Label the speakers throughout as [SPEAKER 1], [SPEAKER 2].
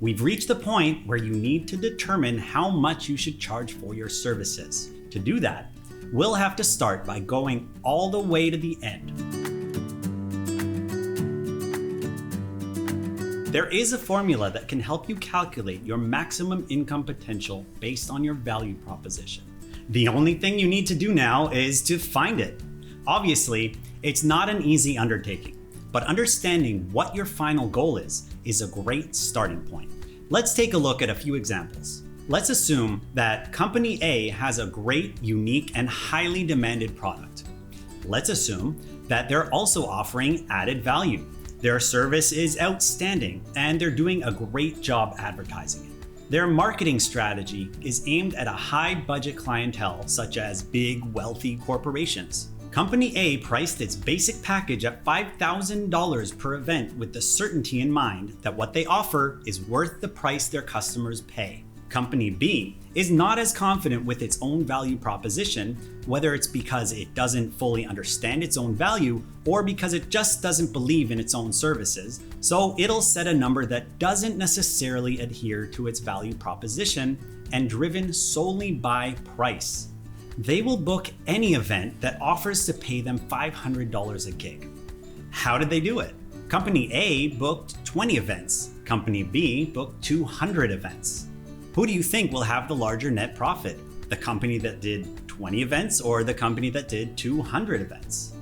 [SPEAKER 1] We've reached the point where you need to determine how much you should charge for your services. To do that, we'll have to start by going all the way to the end. There is a formula that can help you calculate your maximum income potential based on your value proposition. The only thing you need to do now is to find it. Obviously, it's not an easy undertaking, but understanding what your final goal is a great starting point. Let's take a look at a few examples. Let's assume that Company A has a great, unique, and highly demanded product. Let's assume that they're also offering added value. Their service is outstanding, and they're doing a great job advertising it. Their marketing strategy is aimed at a high-budget clientele, such as big, wealthy corporations. Company A priced its basic package at $5,000 per event with the certainty in mind that what they offer is worth the price their customers pay. Company B is not as confident with its own value proposition, whether it's because it doesn't fully understand its own value or because it just doesn't believe in its own services, so it'll set a number that doesn't necessarily adhere to its value proposition and driven solely by price. They will book any event that offers to pay them $500 a gig. How did they do it? Company A booked 20 events. Company B booked 200 events. Who do you think will have the larger net profit? The company that did 20 events or the company that did 200 events?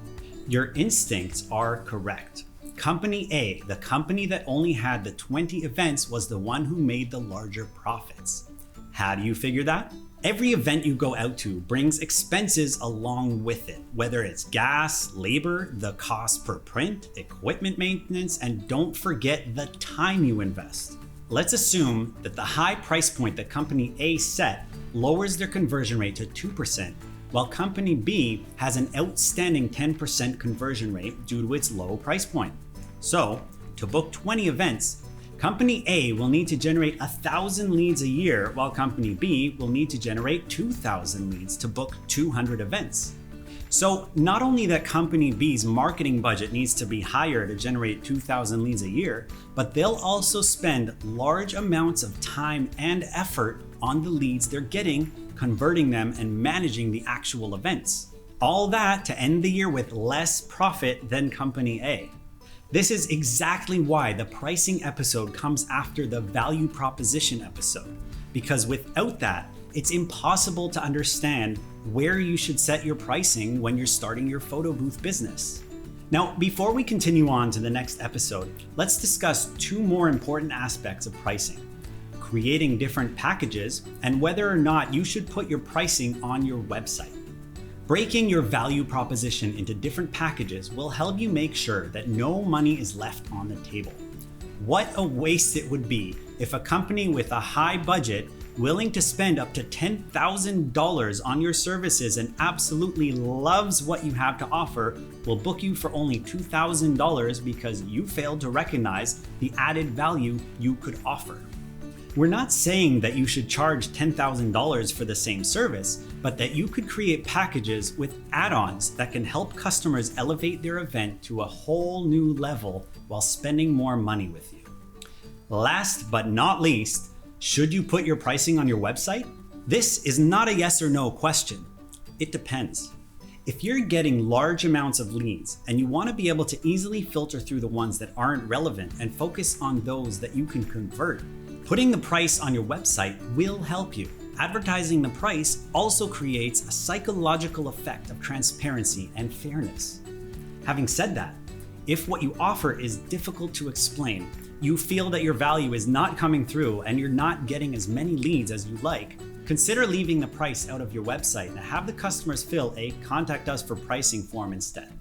[SPEAKER 1] Your instincts are correct. Company A, the company that only had the 20 events, was the one who made the larger profits. How do you figure that? Every event you go out to brings expenses along with it, whether it's gas, labor, the cost per print, equipment maintenance, and don't forget the time you invest. Let's assume that the high price point that Company A set lowers their conversion rate to 2%, while Company B has an outstanding 10% conversion rate due to its low price point. So, to book 20 events, Company A will need to generate 1,000 leads a year, while Company B will need to generate 2,000 leads to book 200 events. So not only that Company B's marketing budget needs to be higher to generate 2,000 leads a year, but they'll also spend large amounts of time and effort on the leads they're getting, converting them, and managing the actual events. All that to end the year with less profit than Company A. This is exactly why the pricing episode comes after the value proposition episode, because without that, it's impossible to understand where you should set your pricing when you're starting your photo booth business. Now, before we continue on to the next episode, let's discuss two more important aspects of pricing: creating different packages and whether or not you should put your pricing on your website. Breaking your value proposition into different packages will help you make sure that no money is left on the table. What a waste it would be if a company with a high budget willing to spend up to $10,000 on your services and absolutely loves what you have to offer will book you for only $2,000 because you failed to recognize the added value you could offer. We're not saying that you should charge $10,000 for the same service, but that you could create packages with add-ons that can help customers elevate their event to a whole new level while spending more money with you. Last but not least, should you put your pricing on your website? This is not a yes or no question. It depends. If you're getting large amounts of leads and you want to be able to easily filter through the ones that aren't relevant and focus on those that you can convert, putting the price on your website will help you. Advertising the price also creates a psychological effect of transparency and fairness. Having said that, if what you offer is difficult to explain, you feel that your value is not coming through and you're not getting as many leads as you'd like, consider leaving the price out of your website and have the customers fill a "Contact Us for Pricing" form instead.